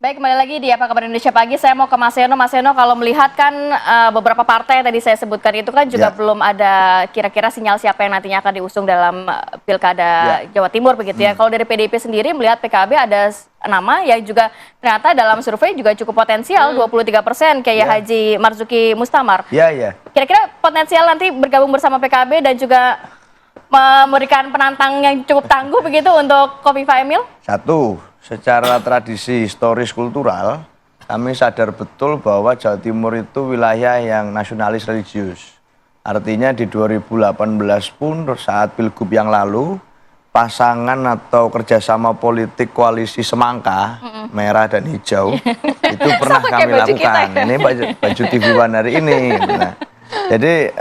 Baik, kembali lagi di Apa Kabar Indonesia Pagi. Saya mau ke Mas Seno. Mas Seno, kalau melihat kan beberapa partai yang tadi saya sebutkan itu kan juga belum ada kira-kira sinyal siapa yang nantinya akan diusung dalam Pilkada Jawa Timur begitu ya. Kalau dari PDIP sendiri melihat PKB ada nama yang juga ternyata dalam survei juga cukup potensial, 23%, kayak Haji Marzuki Mustamar. Kira-kira potensial nanti bergabung bersama PKB dan juga memberikan penantang yang cukup tangguh begitu untuk Khofifah Emil? Satu, secara tradisi historis kultural, kami sadar betul bahwa Jawa Timur itu wilayah yang nasionalis religius. Artinya di 2018 pun saat Pilgub yang lalu, pasangan atau kerjasama politik koalisi semangka, merah dan hijau, itu pernah kami lakukan. Ini baju TV One hari ini. Nah, jadi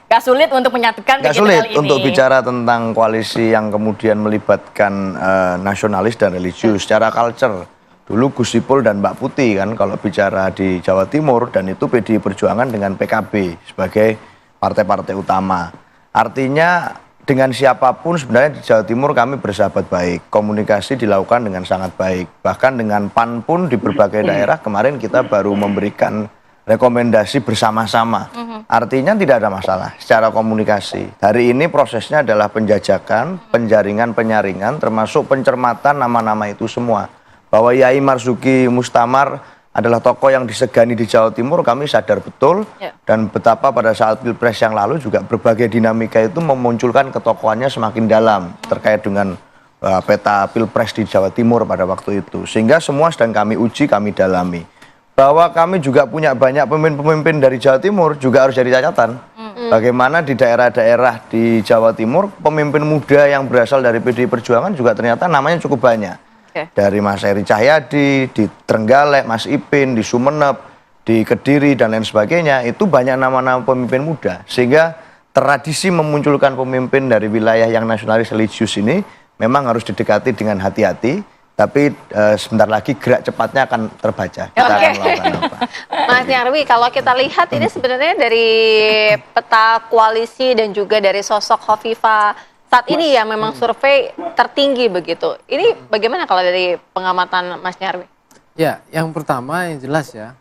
gak sulit untuk menyatukan. Gak sulit untuk bicara tentang koalisi yang kemudian melibatkan nasionalis dan religius. Secara culture, dulu Gus Ipul dan Mbak Putih kan kalau bicara di Jawa Timur, dan itu PDI Perjuangan dengan PKB sebagai partai-partai utama. Artinya dengan siapapun sebenarnya di Jawa Timur kami bersahabat baik. Komunikasi dilakukan dengan sangat baik. Bahkan dengan PAN pun di berbagai daerah kemarin kita baru memberikan rekomendasi bersama-sama. Artinya tidak ada masalah secara komunikasi. Hari ini prosesnya adalah penjajakan, penjaringan, penyaringan, termasuk pencermatan nama-nama itu semua. Bahwa Yai Marzuki Mustamar adalah tokoh yang disegani di Jawa Timur, kami sadar betul. Dan betapa pada saat Pilpres yang lalu juga berbagai dinamika itu memunculkan ketokohannya semakin dalam terkait dengan peta Pilpres di Jawa Timur pada waktu itu. Sehingga semua sedang kami uji, kami dalami. Bahwa kami juga punya banyak pemimpin-pemimpin dari Jawa Timur juga harus jadi catatan. Bagaimana di daerah-daerah di Jawa Timur pemimpin muda yang berasal dari PDI Perjuangan juga ternyata namanya cukup banyak. Dari Mas Eri Cahyadi, di Trenggalek, Mas Ipin, di Sumeneb, di Kediri dan lain sebagainya, itu banyak nama-nama pemimpin muda. Sehingga tradisi memunculkan pemimpin dari wilayah yang nasionalis religius ini memang harus didekati dengan hati-hati. Tapi sebentar lagi gerak cepatnya akan terbaca. Kita akan melakukan apa. Mas Nyarwi, kalau kita lihat ini sebenarnya dari peta koalisi dan juga dari sosok Khofifah saat ini ya memang survei tertinggi begitu. Ini bagaimana kalau dari pengamatan Mas Nyarwi? Ya, yang pertama yang jelas ya,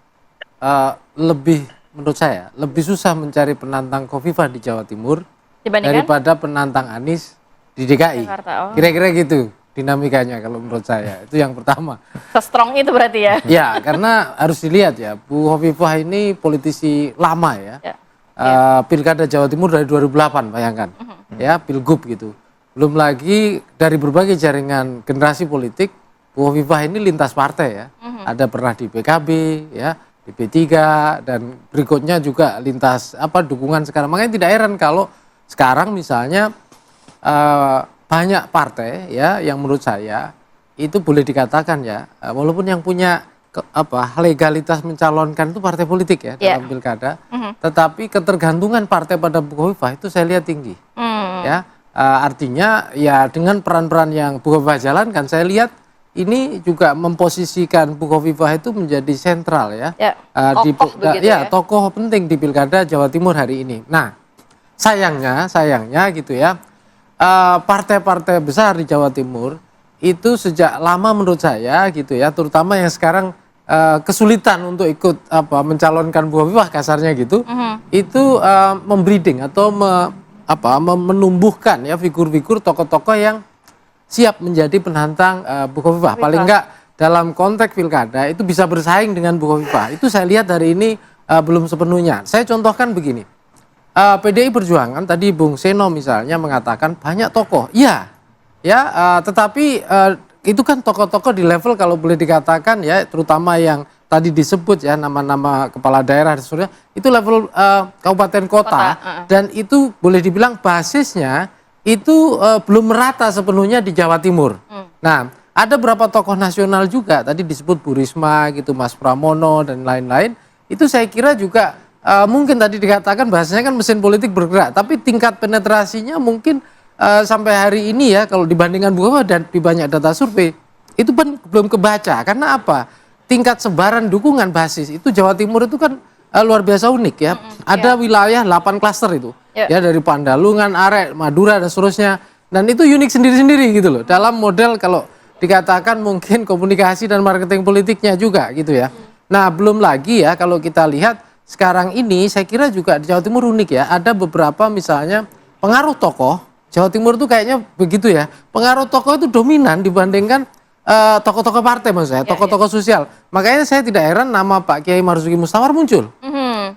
menurut saya lebih susah mencari penantang Khofifah di Jawa Timur daripada penantang Anies di DKI. Kira-kira gitu dinamikanya kalau menurut saya, itu yang pertama. Se-strong itu berarti ya? Ya, karena harus dilihat ya, Bu Khofifah ini politisi lama ya. Pilkada Jawa Timur dari 2008, bayangkan. Ya, Pilgub gitu. Belum lagi dari berbagai jaringan generasi politik, Bu Khofifah ini lintas partai ya. Ada pernah di PKB, ya, di P3, dan berikutnya juga lintas dukungan sekarang. Makanya tidak heran kalau sekarang misalnya banyak partai ya yang menurut saya itu boleh dikatakan ya, walaupun yang punya legalitas mencalonkan itu partai politik ya dalam pilkada, tetapi ketergantungan partai pada Bu Khofifah itu saya lihat tinggi. Ya, artinya ya dengan peran-peran yang Bu Khofifah jalankan, saya lihat ini juga memposisikan Bu Khofifah itu menjadi sentral ya, tokoh penting di pilkada Jawa Timur hari ini. Nah, sayangnya gitu ya, partai-partai besar di Jawa Timur itu sejak lama menurut saya gitu ya, terutama yang sekarang kesulitan untuk ikut mencalonkan Bu Khofifah kasarnya gitu, itu membreeding atau menumbuhkan ya figur-figur tokoh-tokoh yang siap menjadi penantang Bu Khofifah. Paling enggak dalam konteks pilkada itu bisa bersaing dengan Bu Khofifah. Itu saya lihat hari ini belum sepenuhnya. Saya contohkan begini. PDI Perjuangan tadi Bung Seno misalnya mengatakan banyak tokoh, tetapi itu kan tokoh-tokoh di level kalau boleh dikatakan ya, terutama yang tadi disebut ya nama-nama kepala daerah dan sebagainya, itu level kabupaten kota, dan itu boleh dibilang basisnya itu belum merata sepenuhnya di Jawa Timur. Nah, ada beberapa tokoh nasional juga tadi disebut Bu Risma gitu, Mas Pramono dan lain-lain, itu saya kira juga mungkin tadi dikatakan bahasanya kan mesin politik bergerak, tapi tingkat penetrasinya mungkin sampai hari ini ya kalau dibandingkan Bu Khofifah dan di banyak data survei itu pun belum kebaca. Karena apa? Tingkat sebaran dukungan basis itu Jawa Timur itu kan luar biasa unik ya. Ada wilayah 8 klaster itu ya, dari Pandalungan, Arek, Madura dan seterusnya, dan itu unik sendiri-sendiri gitu loh. Dalam model kalau dikatakan mungkin komunikasi dan marketing politiknya juga gitu ya. Nah, belum lagi ya kalau kita lihat sekarang ini saya kira juga di Jawa Timur unik ya. Ada beberapa misalnya pengaruh tokoh. Jawa Timur tuh kayaknya begitu ya. Pengaruh tokoh itu dominan dibandingkan tokoh-tokoh partai maksud saya, tokoh-tokoh sosial. Makanya saya tidak heran nama Pak Kiai Marzuki Mustawar muncul.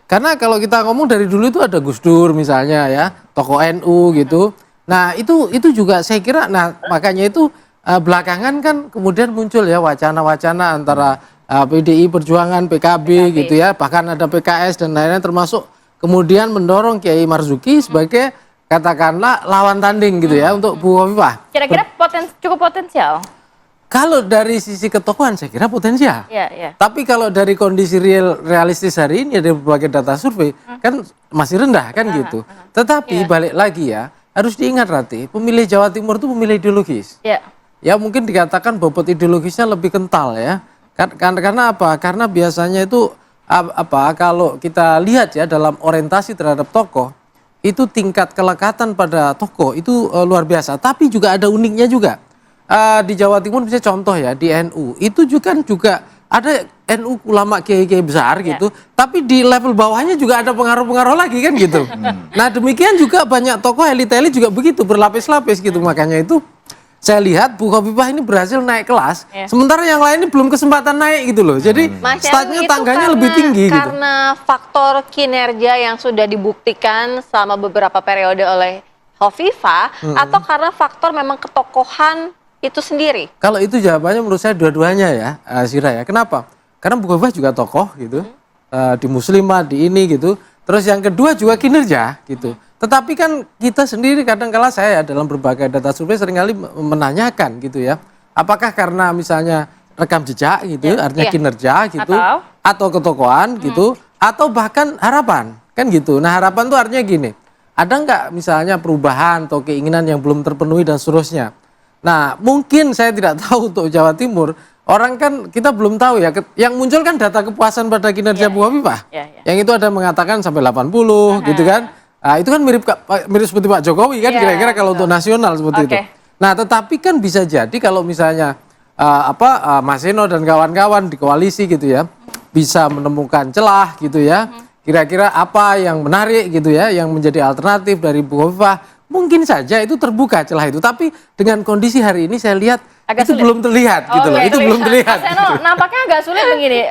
Karena kalau kita ngomong dari dulu itu ada Gus Dur misalnya ya, tokoh NU gitu. Nah, itu juga saya kira makanya itu belakangan kan kemudian muncul ya wacana-wacana antara PDI Perjuangan, PKB gitu ya, bahkan ada PKS dan lain-lain termasuk kemudian mendorong Kiai Marzuki sebagai katakanlah lawan tanding gitu ya untuk Bu Hovifah. Kira-kira cukup potensial? Kalau dari sisi ketokohan saya kira potensial. Iya. Tapi kalau dari kondisi realistis hari ini dari berbagai data survei kan masih rendah kan gitu. Tetapi balik lagi ya, harus diingat Rati, pemilih Jawa Timur itu pemilih ideologis. Iya. Ya mungkin dikatakan bobot ideologisnya lebih kental ya. Karena apa? Karena biasanya itu kalau kita lihat ya dalam orientasi terhadap tokoh, itu tingkat kelekatan pada tokoh itu luar biasa. Tapi juga ada uniknya juga. Di Jawa Timur bisa contoh ya di NU itu juga ada NU ulama kiai-kiai besar gitu, tapi di level bawahnya juga ada pengaruh-pengaruh lagi kan gitu. Nah demikian juga banyak tokoh elit-elit juga begitu berlapis-lapis gitu, makanya itu saya lihat Bu Hovifah ini berhasil naik kelas, sementara yang lain ini belum kesempatan naik gitu loh. Jadi startnya tangganya lebih tinggi gitu. Karena faktor kinerja yang sudah dibuktikan selama beberapa periode oleh Hovifah, atau karena faktor memang ketokohan itu sendiri? Kalau itu jawabannya menurut saya dua-duanya ya, Sira ya. Kenapa? Karena Bu Hovifah juga tokoh gitu, di Muslimah, di ini gitu. Terus yang kedua juga kinerja gitu. Tetapi kan kita sendiri kadang-kala saya dalam berbagai data survei seringkali menanyakan gitu ya. Apakah karena misalnya rekam jejak gitu, artinya kinerja gitu, atau ketokohan gitu, atau bahkan harapan kan gitu. Nah harapan tuh artinya gini, ada nggak misalnya perubahan atau keinginan yang belum terpenuhi dan seterusnya. Nah mungkin saya tidak tahu untuk Jawa Timur, orang kan kita belum tahu ya, yang muncul kan data kepuasan pada kinerja Bu Hovifah. Yang itu ada mengatakan sampai 80 gitu kan. Nah, itu kan mirip seperti Pak Jokowi kan kira-kira kalau untuk nasional seperti itu. Nah, tetapi kan bisa jadi kalau misalnya Mas Eno dan kawan-kawan di koalisi gitu ya bisa menemukan celah gitu ya. Kira-kira apa yang menarik gitu ya, yang menjadi alternatif dari Bu Hovifah. Mungkin saja itu terbuka celah itu, tapi dengan kondisi hari ini saya lihat agak itu sulit. Belum terlihat gitu loh. Itu belum terlihat. Mas Eno, nampaknya agak sulit begini.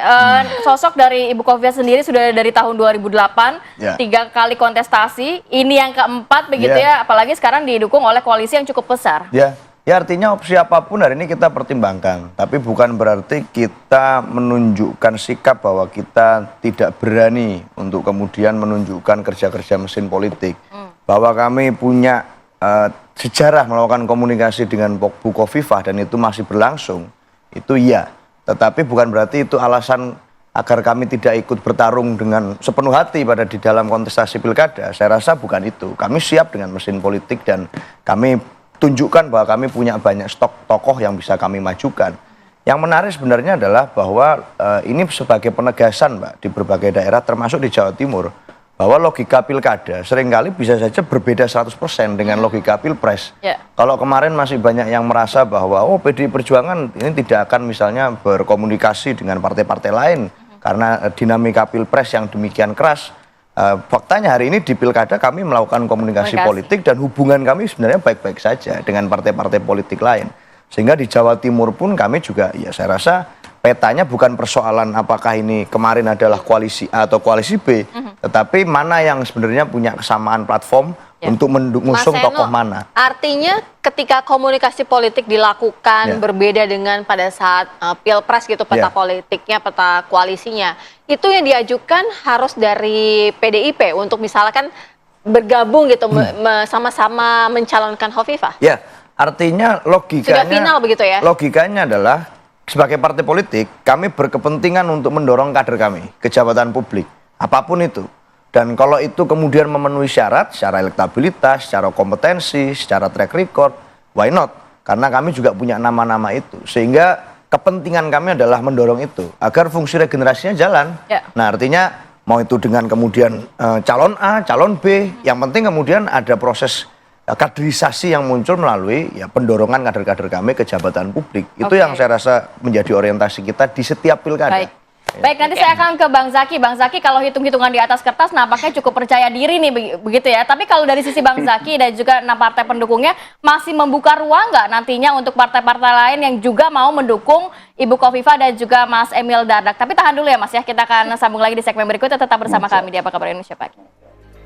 Sosok dari Ibu Hovifah sendiri sudah dari tahun 2008 3 kali kontestasi, ini yang keempat begitu ya, apalagi sekarang didukung oleh koalisi yang cukup besar. Ya artinya opsi apapun hari ini kita pertimbangkan, tapi bukan berarti kita menunjukkan sikap bahwa kita tidak berani untuk kemudian menunjukkan kerja-kerja mesin politik. Bahwa kami punya sejarah melakukan komunikasi dengan Bu Hovifah dan itu masih berlangsung, itu iya. Tetapi bukan berarti itu alasan agar kami tidak ikut bertarung dengan sepenuh hati di dalam kontestasi pilkada. Saya rasa bukan itu. Kami siap dengan mesin politik dan kami tunjukkan bahwa kami punya banyak stok tokoh yang bisa kami majukan. Yang menarik sebenarnya adalah bahwa ini sebagai penegasan Mbak di berbagai daerah termasuk di Jawa Timur, bahwa logika pilkada seringkali bisa saja berbeda 100% dengan logika pilpres. Kalau kemarin masih banyak yang merasa bahwa PDI Perjuangan ini tidak akan misalnya berkomunikasi dengan partai-partai lain karena dinamika pilpres yang demikian keras. Faktanya hari ini di pilkada kami melakukan komunikasi politik dan hubungan kami sebenarnya baik-baik saja dengan partai-partai politik lain. Sehingga di Jawa Timur pun kami juga ya saya rasa petanya bukan persoalan apakah ini kemarin adalah koalisi A atau koalisi B, tetapi mana yang sebenarnya punya kesamaan platform untuk mengusung tokoh mana. Artinya ketika komunikasi politik dilakukan berbeda dengan pada saat pilpres gitu, peta politiknya, peta koalisinya, itu yang diajukan harus dari PDIP untuk misalkan bergabung gitu, sama-sama mencalonkan Hovifah. Ya, artinya logikanya, sudah final begitu ya? Logikanya adalah sebagai partai politik, kami berkepentingan untuk mendorong kader kami ke jabatan publik, apapun itu. Dan kalau itu kemudian memenuhi syarat, secara elektabilitas, secara kompetensi, secara track record, why not? Karena kami juga punya nama-nama itu. Sehingga kepentingan kami adalah mendorong itu, agar fungsi regenerasinya jalan. Nah artinya, mau itu dengan kemudian calon A, calon B, yang penting kemudian ada proses kaderisasi yang muncul melalui ya pendorongan kader-kader kami ke jabatan publik. Itu yang saya rasa menjadi orientasi kita di setiap pilkada. Baik. Baik, nanti saya akan ke Bang Zaky. Bang Zaky, kalau hitung-hitungan di atas kertas nampaknya cukup percaya diri nih, begitu ya. Tapi kalau dari sisi Bang Zaky dan juga 6 partai pendukungnya, masih membuka ruang nggak nantinya untuk partai-partai lain yang juga mau mendukung Ibu Khofifah dan juga Mas Emil Dardak? Tapi tahan dulu ya Mas ya, kita akan sambung lagi di segmen berikutnya. Tetap bersama kami di Apa Kabar Indonesia Pagi.